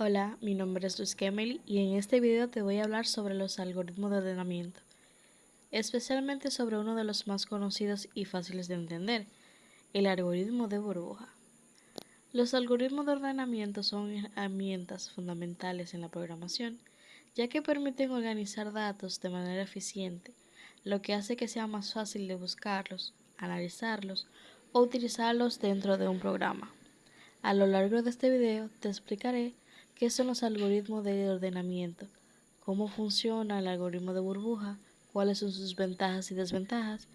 Hola, mi nombre es Luz Kemely y en este video te voy a hablar sobre los algoritmos de ordenamiento, especialmente sobre uno de los más conocidos y fáciles de entender, el algoritmo de burbuja. Los algoritmos de ordenamiento son herramientas fundamentales en la programación, ya que permiten organizar datos de manera eficiente, lo que hace que sea más fácil de buscarlos, analizarlos o utilizarlos dentro de un programa. A lo largo de este video te explicaré qué son los algoritmos de ordenamiento, cómo funciona el algoritmo de burbuja, cuáles son sus ventajas y desventajas,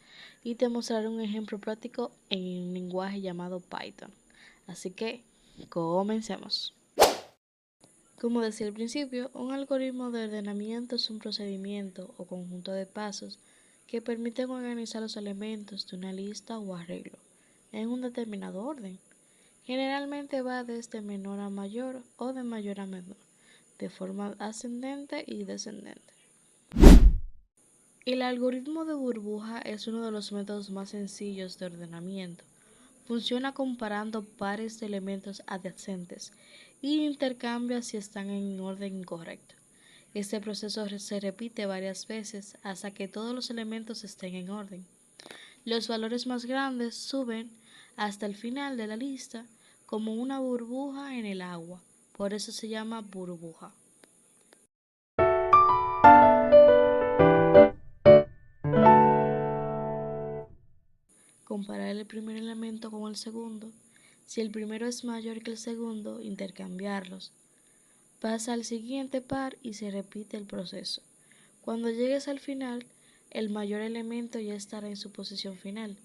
y te mostraré un ejemplo práctico en un lenguaje llamado Python. Así que, comencemos. Como decía al principio, un algoritmo de ordenamiento es un procedimiento o conjunto de pasos que permiten organizar los elementos de una lista o arreglo en un determinado orden. Generalmente va desde menor a mayor o de mayor a menor, de forma ascendente y descendente. El algoritmo de burbuja es uno de los métodos más sencillos de ordenamiento. Funciona comparando pares de elementos adyacentes y intercambia si están en orden incorrecto. Este proceso se repite varias veces hasta que todos los elementos estén en orden. Los valores más grandes suben hasta el final de la lista como una burbuja en el agua, por eso se llama burbuja. Comparar el primer elemento con el segundo. Si el primero es mayor que el segundo, intercambiarlos. Pasa al siguiente par y se repite el proceso. Cuando llegues al final, el mayor elemento ya estará en su posición final.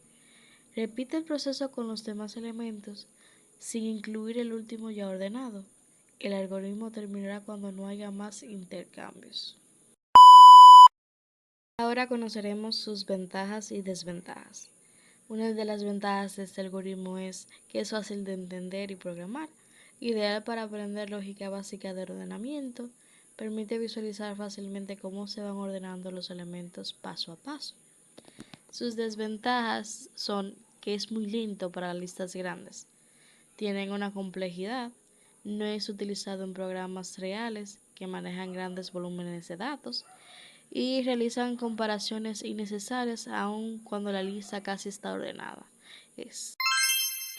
Repite el proceso con los demás elementos sin incluir el último ya ordenado. El algoritmo terminará cuando no haya más intercambios. Ahora conoceremos sus ventajas y desventajas. Una de las ventajas de este algoritmo es que es fácil de entender y programar, ideal para aprender lógica básica de ordenamiento, permite visualizar fácilmente cómo se van ordenando los elementos paso a paso. Sus desventajas son que es muy lento para listas grandes, tienen una complejidad, no es utilizado en programas reales que manejan grandes volúmenes de datos y realizan comparaciones innecesarias aun cuando la lista casi está ordenada.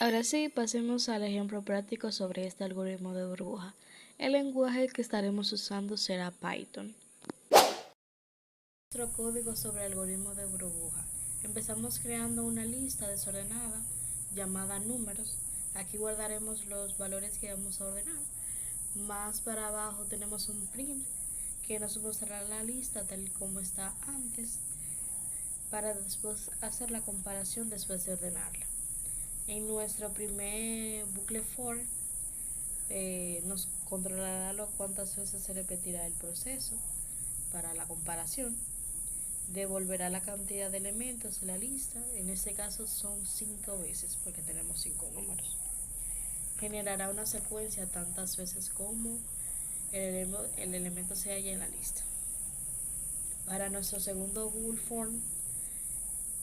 Ahora sí, pasemos al ejemplo práctico sobre este algoritmo de burbuja. El lenguaje que estaremos usando será Python. Nuestro código sobre algoritmo de burbuja. Empezamos creando una lista desordenada llamada números. Aquí guardaremos los valores que vamos a ordenar. Más para abajo tenemos un print que nos mostrará la lista tal como está antes para después hacer la comparación después de ordenarla. En nuestro primer bucle for nos controlará cuántas veces se repetirá el proceso para la comparación. Devolverá la cantidad de elementos de la lista, en este caso son 5 veces porque tenemos 5 números. Generará una secuencia tantas veces como el elemento se halla en la lista. Para nuestro segundo Google Form,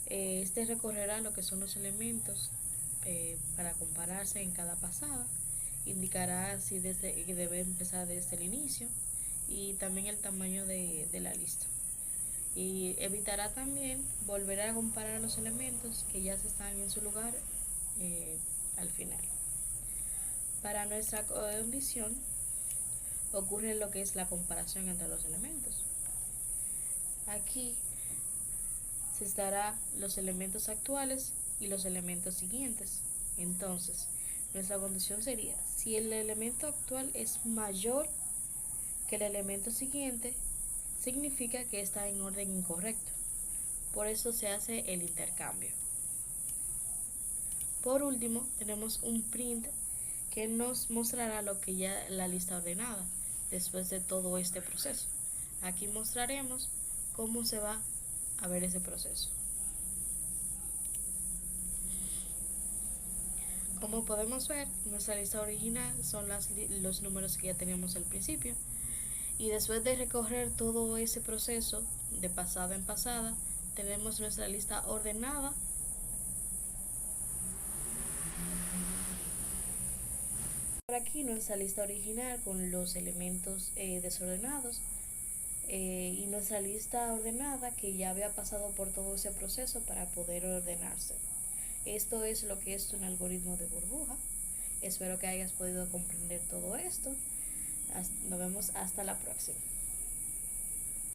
este recorrerá lo que son los elementos para compararse en cada pasada, indicará si debe empezar desde el inicio y también el tamaño de la lista. Y evitará también volver a comparar los elementos que ya se están en su lugar al final. Para nuestra condición ocurre lo que es la comparación entre los elementos. Aquí se estará los elementos actuales y los elementos siguientes. Entonces, nuestra condición sería, si el elemento actual es mayor que el elemento siguiente, significa que está en orden incorrecto. Por eso se hace el intercambio. Por último, tenemos un print que nos mostrará lo que ya la lista ordenada después de todo este proceso. Aquí mostraremos cómo se va a ver ese proceso. Como podemos ver, nuestra lista original son los números que ya teníamos al principio. Y después de recorrer todo ese proceso de pasada en pasada, tenemos nuestra lista ordenada. por aquí nuestra lista original con los elementos desordenados y nuestra lista ordenada que ya había pasado por todo ese proceso para poder ordenarse. Esto es lo que es un algoritmo de burbuja. Espero que hayas podido comprender todo esto. Nos vemos hasta la próxima.